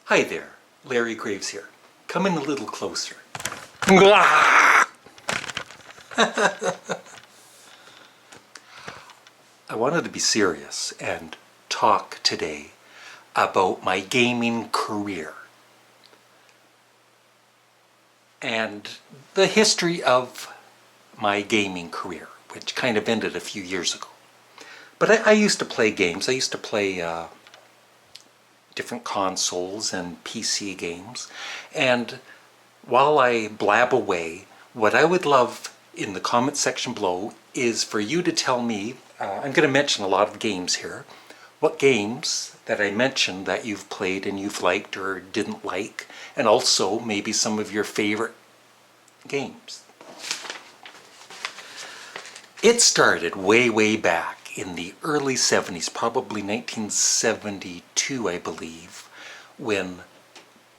Hi there, Larry Graves here. Come in a little closer. I wanted to be serious and talk today about my gaming career and the history of my gaming career, which kind of ended a few years ago. But I used to play games. I used to play different consoles and PC games. And while I blab away, what I would love in the comment section below is for you to tell me, I'm going to mention a lot of games here, what games that I mentioned that you've played and you've liked or didn't like, and also maybe some of your favorite games. It started way back in the early 70s, probably 1972, I believe, when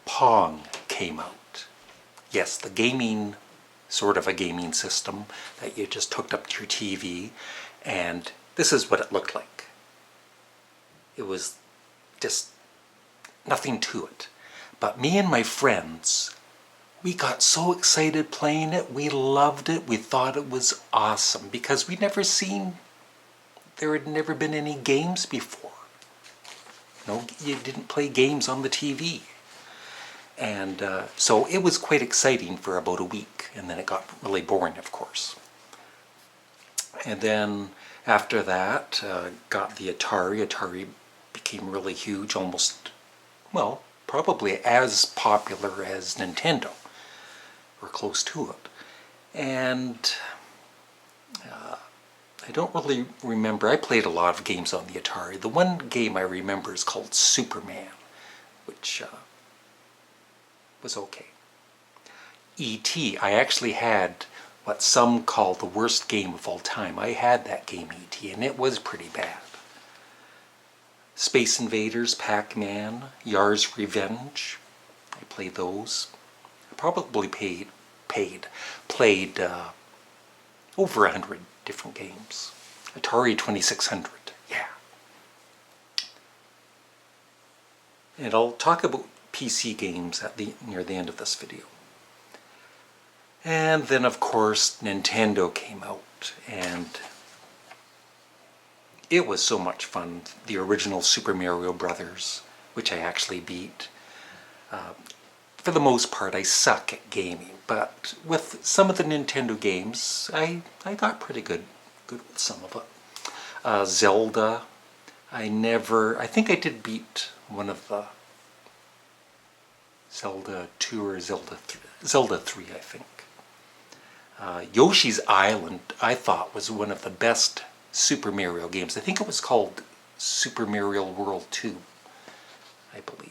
Pong came out. Yes, the gaming, sort of a gaming system that you just hooked up to your TV, and this is what it looked like. It was just nothing to it. But me and my friends, we got so excited playing it, we loved it, we thought it was awesome because there had never been any games before. No, you didn't play games on the TV. And so it was quite exciting for about a week, and then it got really boring, of course. And then after that, got the Atari. Atari became really huge, almost, well, probably as popular as Nintendo, or close to it. And I don't really remember. I played a lot of games on the Atari. The one game I remember is called Superman, which was okay. E.T. I actually had what some call the worst game of all time. I had that game, E.T., and it was pretty bad. Space Invaders, Pac-Man, Yar's Revenge. I played those. I probably played over 100 different games. Atari 2600, yeah. And I'll talk about PC games near the end of this video. And then, of course, Nintendo came out, and it was so much fun. The original Super Mario Brothers, which I actually beat. For the most part, I suck at gaming, but with some of the Nintendo games, I got pretty good with some of it. Zelda, I think I did beat one of the Zelda 2 or Zelda 3, I think. Yoshi's Island, I thought, was one of the best Super Mario games. I think it was called Super Mario World 2, I believe.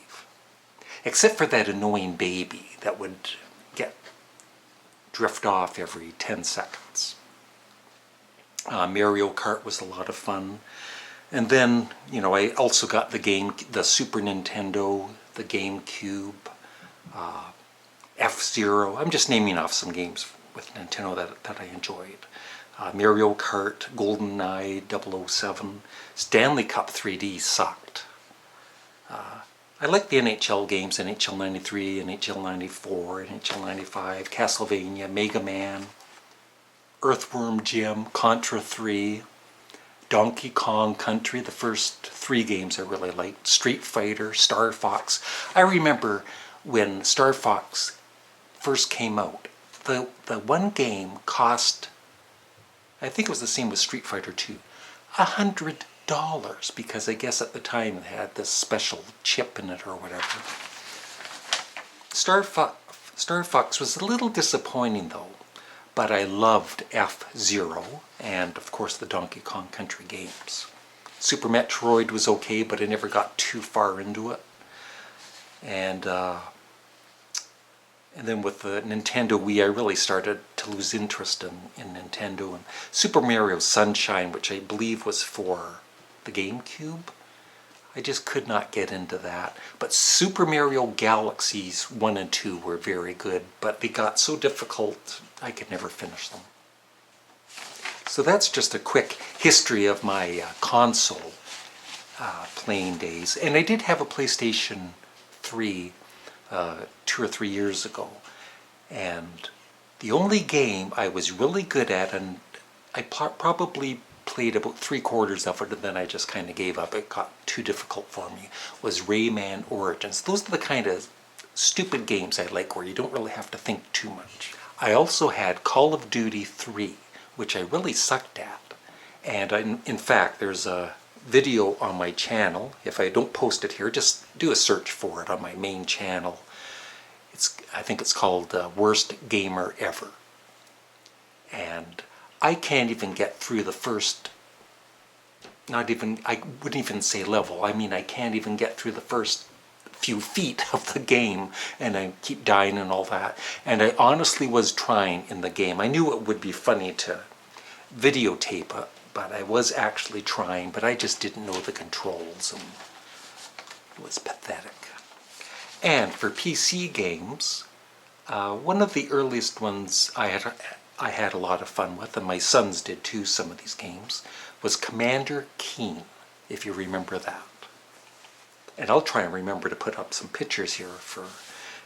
Except for that annoying baby that would drift off every 10 seconds. Mario Kart was a lot of fun. And then, I also got the Super Nintendo, the GameCube, F-Zero. I'm just naming off some games with Nintendo that I enjoyed. Mario Kart, GoldenEye, 007. Stanley Cup 3D sucked. I like the NHL games, NHL 93, NHL 94, NHL 95, Castlevania, Mega Man, Earthworm Jim, Contra 3, Donkey Kong Country, the first 3 games I really liked, Street Fighter, Star Fox. I remember when Star Fox first came out, the one game cost, I think it was the same with Street Fighter 2, $100, because I guess at the time it had this special chip in it or whatever. Star Fox was a little disappointing though, but I loved F-Zero and of course the Donkey Kong Country games. Super Metroid was okay, but I never got too far into it. And then with the Nintendo Wii, I really started to lose interest in Nintendo. And Super Mario Sunshine, which I believe was for the GameCube, I just could not get into that. But Super Mario Galaxies 1 and 2 were very good, but they got so difficult I could never finish them. So that's just a quick history of my console playing days. And I did have a PlayStation 3 2 or 3 years ago. And the only game I was really good at, and I probably played about 3/4 of it, and then I just kind of gave up. It got too difficult for me, was Rayman Origins. Those are the kind of stupid games I like where you don't really have to think too much. I also had Call of Duty 3, which I really sucked at. And in fact, there's a video on my channel. If I don't post it here, just do a search for it on my main channel. I think it's called Worst Gamer Ever. And I can't even get through the first, I wouldn't even say level. I mean, I can't even get through the first few feet of the game, and I keep dying and all that. And I honestly was trying in the game. I knew it would be funny to videotape it, but I was actually trying, but I just didn't know the controls, and it was pathetic. And for PC games, one of the earliest ones I had a lot of fun with, and my sons did too, some of these games, was Commander Keen, if you remember that. And I'll try and remember to put up some pictures here for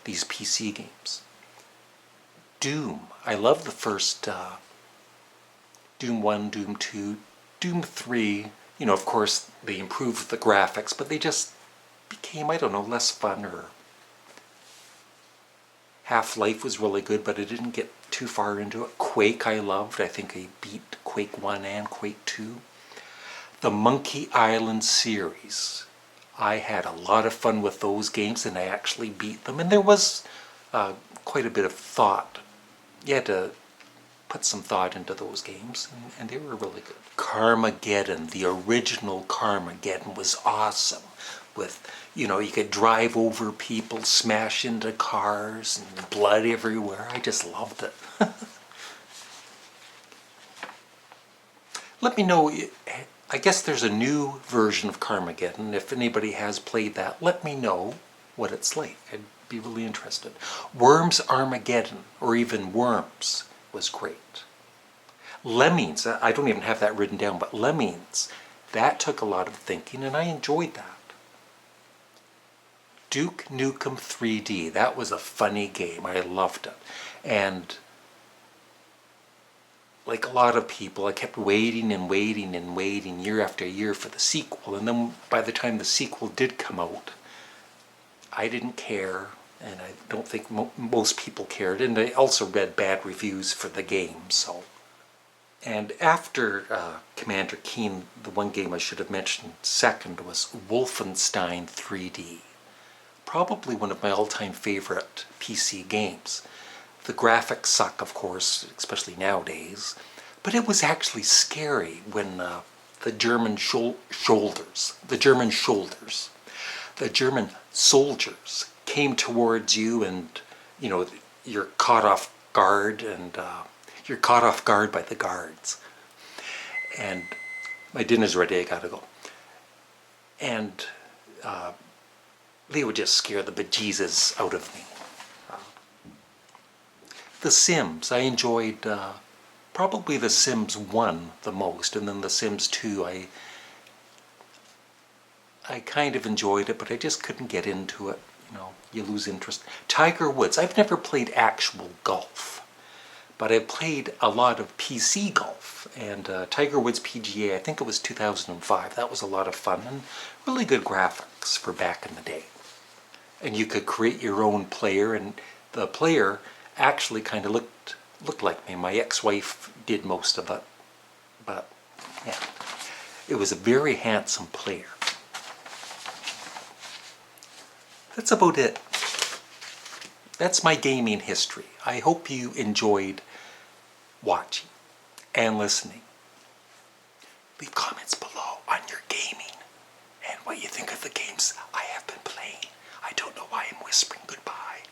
these PC games. Doom. I love the first Doom 1, Doom 2, Doom 3. You know, of course, they improved the graphics, but they just became, I don't know, less fun. Or Half-Life was really good, but I didn't get too far into it. Quake I loved. I think I beat Quake 1 and Quake 2. The Monkey Island series. I had a lot of fun with those games, and I actually beat them. And there was quite a bit of thought. You had to put some thought into those games, and they were really good. Carmageddon, the original Carmageddon, was awesome. With, you know, you could drive over people, smash into cars, and blood everywhere. I just loved it. Let me know, I guess there's a new version of Carmageddon. If anybody has played that, let me know what it's like. I'd be really interested. Worms Armageddon, or even Worms, was great. Lemmings, I don't even have that written down, but Lemmings, that took a lot of thinking, and I enjoyed that. Duke Nukem 3D, that was a funny game. I loved it. And like a lot of people, I kept waiting and waiting and waiting year after year for the sequel. And then by the time the sequel did come out, I didn't care, and I don't think most people cared. And I also read bad reviews for the game, so. And after Commander Keen, the one game I should have mentioned second was Wolfenstein 3D. Probably one of my all-time favorite PC games. The graphics suck, of course, especially nowadays, but it was actually scary when the German soldiers came towards you, and you know, you're caught off guard, and you're caught off guard by the guards. And my dinner's ready, I gotta go. And they would just scare the bejesus out of me. The Sims, I enjoyed probably The Sims 1 the most, and then The Sims 2, I kind of enjoyed it, but I just couldn't get into it. You know, you lose interest. Tiger Woods, I've never played actual golf, but I played a lot of PC golf, and Tiger Woods PGA, I think it was 2005. That was a lot of fun, and really good graphics for back in the day. And you could create your own player, and the player actually kind of looked like me. My ex-wife did most of it, but yeah, it was a very handsome player. That's about it. That's my gaming history. I hope you enjoyed watching and listening. Leave comments below on your gaming and what you think of the games I have been playing. I don't know why I'm whispering goodbye.